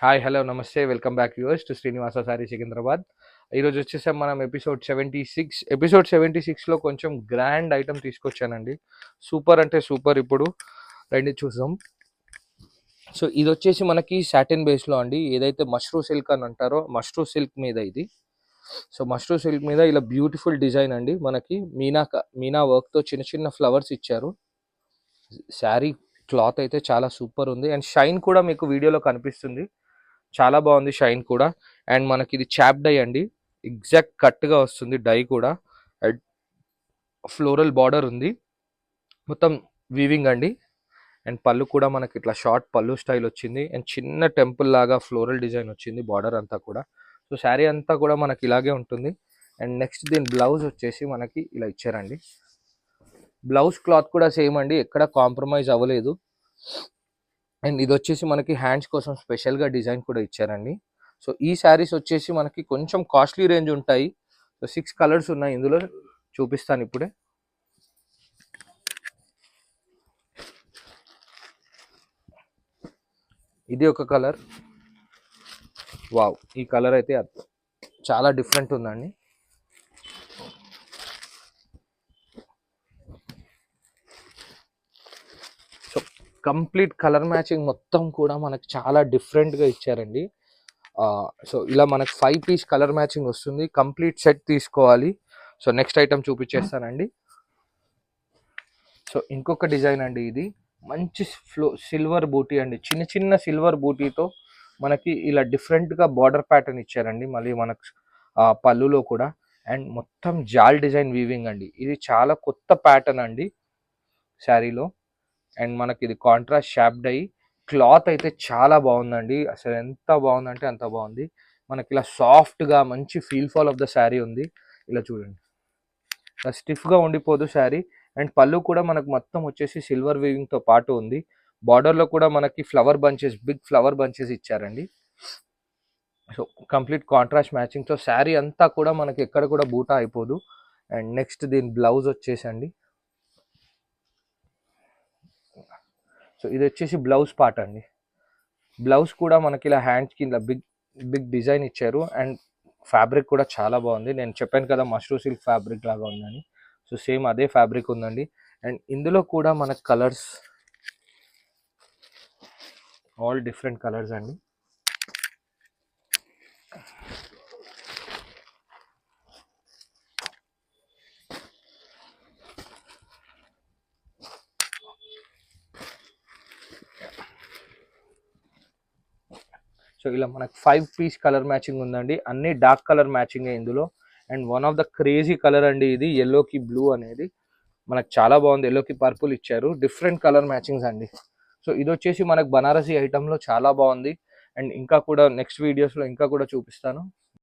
Hi hello నమస్తే welcome back US to Srinivasa sorry Secunderabad. ఈరోజు వచ్చేసాం మనం ఎపిసోడ్ 76లో కొంచెం గ్రాండ్ ఐటమ్ తీసుకొచ్చానండి. సూపర్ అంటే సూపర్. ఇప్పుడు రండి చూసాం. సో ఇది వచ్చేసి మనకి సాటిన్ బేస్లో అండి. ఏదైతే మష్రూ సిల్క్ అని అంటారో మష్రూ సిల్క్ మీద ఇది. సో మష్రూ సిల్క్ మీద ఇలా బ్యూటిఫుల్ డిజైన్ అండి. మనకి మీనా వర్క్తో చిన్న చిన్న ఫ్లవర్స్ ఇచ్చారు. శారీ క్లాత్ అయితే చాలా సూపర్ ఉంది అండ్ షైన్ కూడా మీకు వీడియోలో కనిపిస్తుంది. చాలా బాగుంది షైన్ కూడా. అండ్ మనకి ఇది చాప్ డై అండి. ఎగ్జాక్ట్ కట్గా వస్తుంది డై కూడా. అండ్ ఫ్లోరల్ బార్డర్ ఉంది, మొత్తం వీవింగ్ అండి. అండ్ పళ్ళు కూడా మనకి ఇట్లా షార్ట్ పళ్ళు స్టైల్ వచ్చింది అండ్ చిన్న టెంపుల్ లాగా ఫ్లోరల్ డిజైన్ వచ్చింది బార్డర్ అంతా కూడా. సో శారీ అంతా కూడా మనకి ఇలాగే ఉంటుంది. అండ్ నెక్స్ట్ దీని బ్లౌజ్ వచ్చేసి మనకి ఇలా ఇచ్చారండి. బ్లౌజ్ క్లాత్ కూడా సేమ్ అండి, ఎక్కడ కాంప్రమైజ్ అవ్వలేదు. అండ్ ఇది వచ్చేసి మనకి హ్యాండ్స్ కోసం స్పెషల్గా డిజైన్ కూడా ఇచ్చారండి. సో ఈ శారీస్ వచ్చేసి మనకి కొంచెం కాస్ట్లీ రేంజ్ ఉంటాయి. సో 6 కలర్స్ ఉన్నాయి ఇందులో, చూపిస్తాను ఇప్పుడే. ఇది ఒక కలర్. వావ్, ఈ కలర్ అయితే చాలా డిఫరెంట్ ఉందండి. సో కంప్లీట్ కలర్ మ్యాచింగ్ మొత్తం కూడా మనకి చాలా డిఫరెంట్గా ఇచ్చారండి. సో ఇలా మనకు 5 పీస్ కలర్ మ్యాచింగ్ వస్తుంది. కంప్లీట్ సెట్ తీసుకోవాలి. సో నెక్స్ట్ ఐటమ్ చూపించేస్తానండి. సో ఇంకొక డిజైన్ అండి. ఇది మంచి సిల్వర్ బూటీ అండి. చిన్న చిన్న సిల్వర్ బూటీతో మనకి ఇలా డిఫరెంట్గా బార్డర్ ప్యాటర్న్ ఇచ్చారండి. మళ్ళీ మనకు పళ్ళులో కూడా. అండ్ మొత్తం జాల్ డిజైన్ వీవింగ్ అండి. ఇది చాలా కొత్త ప్యాటర్న్ అండి శారీలో. అండ్ మనకి ఇది కాంట్రాస్ట్ షాప్డ్ అయ్యి క్లాత్ అయితే చాలా బాగుందండి. అసలు ఎంత బాగుందంటే అంత బాగుంది. మనకి ఇలా సాఫ్ట్గా మంచి feel fall of the sari ఉంది. ఇలా చూడండి, ఇలా స్టిఫ్గా ఉండిపోదు శారీ. అండ్ పళ్ళు కూడా మనకు మొత్తం వచ్చేసి సిల్వర్ వీవింగ్తో పాటు ఉంది. బార్డర్లో కూడా మనకి flower bunches, big flower bunches ఇచ్చారండి. సో కంప్లీట్ కాంట్రాస్ట్ మ్యాచింగ్తో శారీ అంతా కూడా మనకి ఎక్కడ కూడా బూటా అయిపోదు. అండ్ నెక్స్ట్ దీని బ్లౌజ్ వచ్చేసండి. సో ఇది వచ్చేసి బ్లౌజ్ పార్ట్ అండి. బ్లౌజ్ కూడా మనకి ఇలా హ్యాండ్స్కి ఇలా బిగ్ బిగ్ డిజైన్ ఇచ్చారు. అండ్ ఫ్యాబ్రిక్ కూడా చాలా బాగుంది. నేను చెప్పాను కదా మష్రూ సిల్క్ ఫ్యాబ్రిక్ లాగా ఉందని. సో సేమ్ అదే ఫ్యాబ్రిక్ ఉందండి. అండ్ ఇందులో కూడా మనకు కలర్స్ ఆల్ డిఫరెంట్ కలర్స్ అండి. సో ఇలా మనకు 5 పీస్ కలర్ మ్యాచింగ్ ఉందండి. అన్ని డార్క్ కలర్ మ్యాచింగ్ ఇందులో. And one of the crazy colour అండి ఇది, ఎల్లోకి బ్లూ అనేది మనకు చాలా బాగుంది. ఎల్లోకి పర్పుల్ ఇచ్చారు. డిఫరెంట్ కలర్ మ్యాచింగ్స్ అండి. సో ఇది వచ్చేసి మనకు బనారసి ఐటెంలో చాలా బాగుంది. అండ్ ఇంకా కూడా నెక్స్ట్ వీడియోస్లో ఇంకా కూడా చూపిస్తాను.